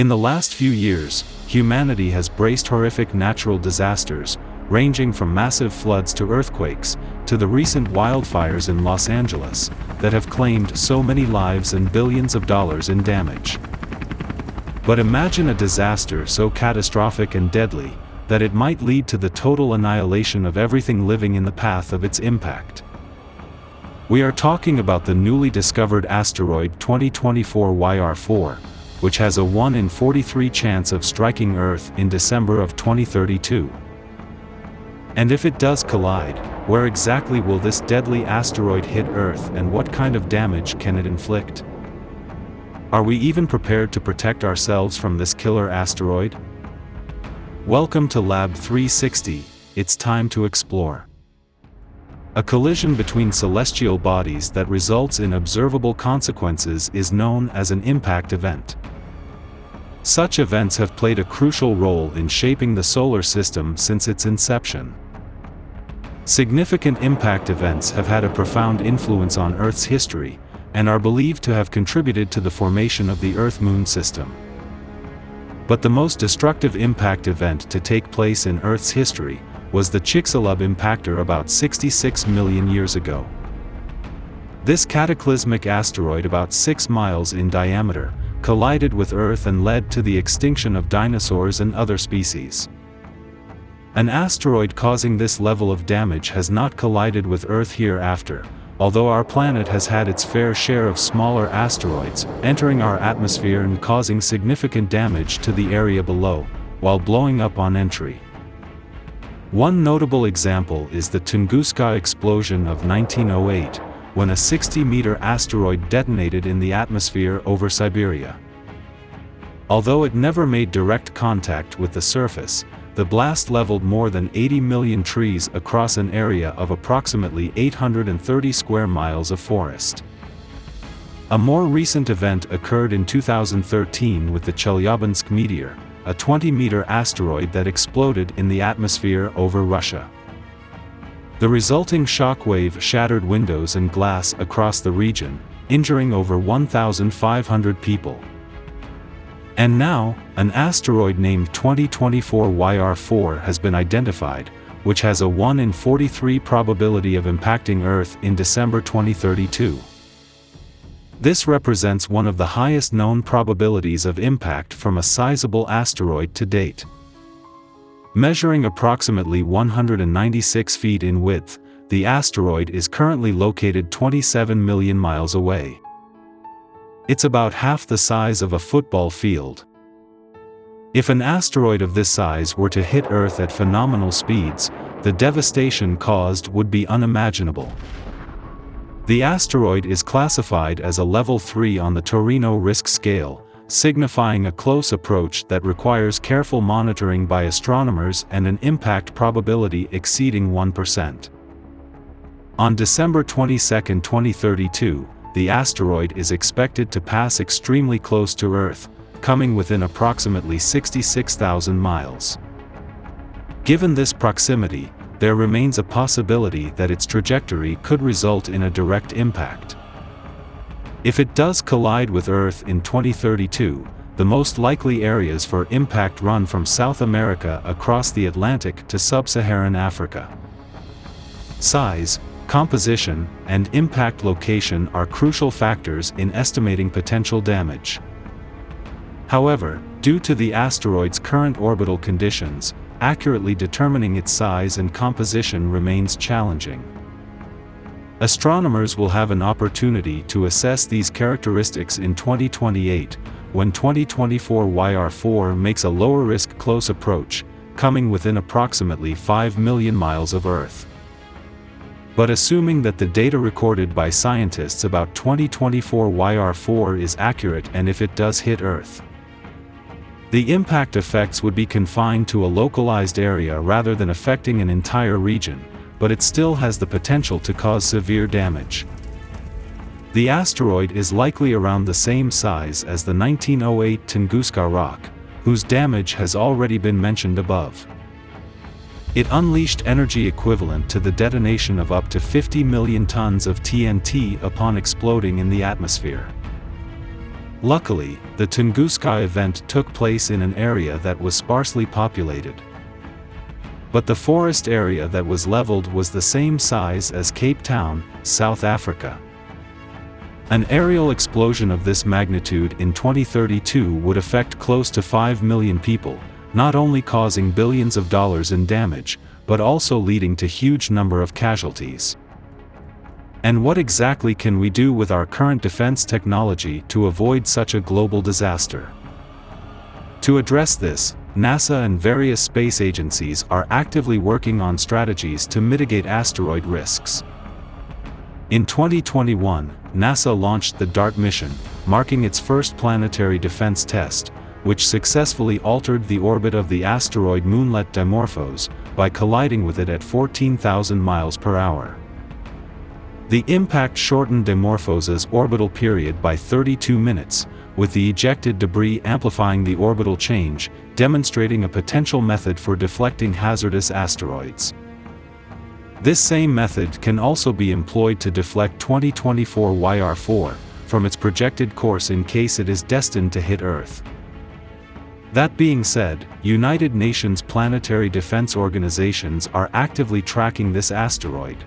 In the last few years, humanity has braced horrific natural disasters, ranging from massive floods to earthquakes, to the recent wildfires in Los Angeles, that have claimed so many lives and billions of dollars in damage. But imagine a disaster so catastrophic and deadly, that it might lead to the total annihilation of everything living in the path of its impact. We are talking about the newly discovered asteroid 2024 YR4, which has a 1 in 43 chance of striking Earth in December of 2032. And if it does collide, where exactly will this deadly asteroid hit Earth and what kind of damage can it inflict? Are we even prepared to protect ourselves from this killer asteroid? Welcome to Lab 360, it's time to explore. A collision between celestial bodies that results in observable consequences is known as an impact event. Such events have played a crucial role in shaping the solar system since its inception. Significant impact events have had a profound influence on Earth's history, and are believed to have contributed to the formation of the Earth-Moon system. But the most destructive impact event to take place in Earth's history was the Chicxulub impactor about 66 million years ago. This cataclysmic asteroid, about 6 miles in diameter, collided with Earth and led to the extinction of dinosaurs and other species. An asteroid causing this level of damage has not collided with Earth hereafter, although our planet has had its fair share of smaller asteroids entering our atmosphere and causing significant damage to the area below, while blowing up on entry. One notable example is the Tunguska explosion of 1908, when a 60-meter asteroid detonated in the atmosphere over Siberia. Although it never made direct contact with the surface, the blast leveled more than 80 million trees across an area of approximately 830 square miles of forest. A more recent event occurred in 2013 with the Chelyabinsk meteor, a 20-meter asteroid that exploded in the atmosphere over Russia. The resulting shockwave shattered windows and glass across the region, injuring over 1,500 people. And now, an asteroid named 2024 YR4 has been identified, which has a 1 in 43 probability of impacting Earth in December 2032. This represents one of the highest known probabilities of impact from a sizable asteroid to date. Measuring approximately 196 feet in width, the asteroid is currently located 27 million miles away. It's about half the size of a football field. If an asteroid of this size were to hit Earth at phenomenal speeds, the devastation caused would be unimaginable. The asteroid is classified as a level 3 on the Torino risk scale, signifying a close approach that requires careful monitoring by astronomers and an impact probability exceeding 1%. On December 22, 2032, the asteroid is expected to pass extremely close to Earth, coming within approximately 66,000 miles. Given this proximity, there remains a possibility that its trajectory could result in a direct impact. If it does collide with Earth in 2032, the most likely areas for impact run from South America across the Atlantic to sub-Saharan Africa. Size, composition, and impact location are crucial factors in estimating potential damage. However, due to the asteroid's current orbital conditions, accurately determining its size and composition remains challenging. Astronomers will have an opportunity to assess these characteristics in 2028, when 2024 YR4 makes a lower-risk close approach, coming within approximately 5 million miles of Earth. But assuming that the data recorded by scientists about 2024 YR4 is accurate, and if it does hit Earth, the impact effects would be confined to a localized area rather than affecting an entire region, but it still has the potential to cause severe damage. The asteroid is likely around the same size as the 1908 Tunguska rock, whose damage has already been mentioned above. It unleashed energy equivalent to the detonation of up to 50 million tons of TNT upon exploding in the atmosphere. Luckily, the Tunguska event took place in an area that was sparsely populated. But the forest area that was leveled was the same size as Cape Town, South Africa. An aerial explosion of this magnitude in 2032 would affect close to 5 million people, not only causing billions of dollars in damage, but also leading to huge number of casualties. And what exactly can we do with our current defense technology to avoid such a global disaster? To address this, NASA and various space agencies are actively working on strategies to mitigate asteroid risks. In 2021, NASA launched the DART mission, marking its first planetary defense test, which successfully altered the orbit of the asteroid moonlet Dimorphos by colliding with it at 14,000 miles per hour. The impact shortened Dimorphos's orbital period by 32 minutes, with the ejected debris amplifying the orbital change, demonstrating a potential method for deflecting hazardous asteroids. This same method can also be employed to deflect 2024 YR4 from its projected course in case it is destined to hit Earth. That being said, United Nations planetary defense organizations are actively tracking this asteroid.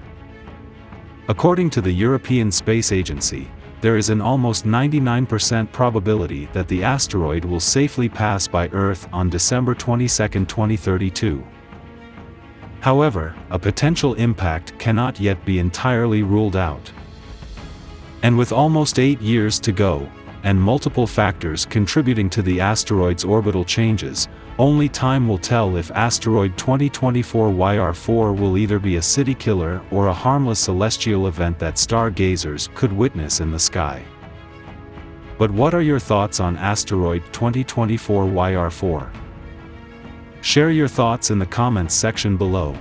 According to the European Space Agency, there is an almost 99% probability that the asteroid will safely pass by Earth on December 22, 2032. However, a potential impact cannot yet be entirely ruled out. And with almost 8 years to go, and multiple factors contributing to the asteroid's orbital changes, only time will tell if asteroid 2024 YR4 will either be a city killer or a harmless celestial event that stargazers could witness in the sky. But what are your thoughts on asteroid 2024 YR4? Share your thoughts in the comments section below.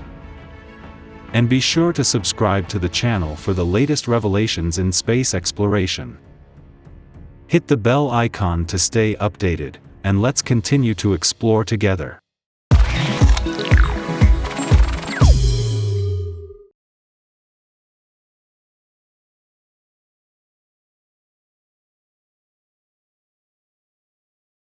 And be sure to subscribe to the channel for the latest revelations in space exploration. Hit the bell icon to stay updated, and let's continue to explore together.